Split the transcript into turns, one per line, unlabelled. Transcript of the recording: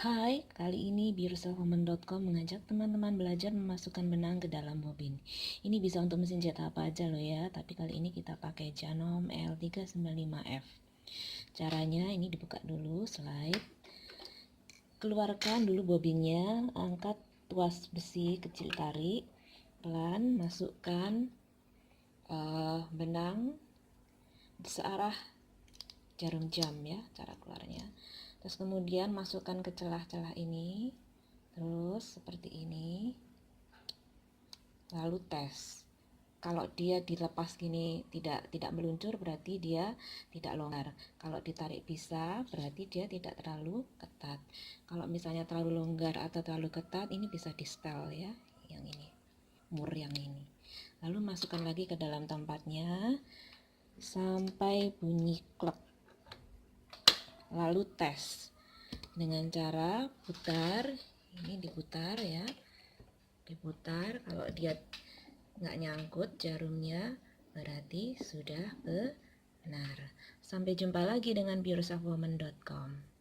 Hai, kali ini biroselfwoman.com mengajak teman-teman belajar memasukkan benang ke dalam bobin. Ini bisa untuk mesin cetak apa aja loh ya, tapi kali ini kita pakai Janome L-395F. Caranya ini dibuka dulu slide, keluarkan dulu bobinnya, angkat tuas besi kecil, tarik pelan, masukkan benang searah jarum jam ya, cara keluarnya. Terus kemudian masukkan ke celah-celah ini, terus seperti ini, lalu tes. Kalau dia dilepas gini tidak meluncur, berarti dia tidak longgar. Kalau ditarik bisa, berarti dia tidak terlalu ketat. Kalau misalnya terlalu longgar atau terlalu ketat, ini bisa di setel ya, yang ini, mur yang ini. Lalu masukkan lagi ke dalam tempatnya sampai bunyi klek. Lalu tes dengan cara putar, ini diputar ya, diputar. Kalau dia nggak nyangkut jarumnya, berarti sudah benar. Sampai jumpa lagi dengan biroselfwoman.com.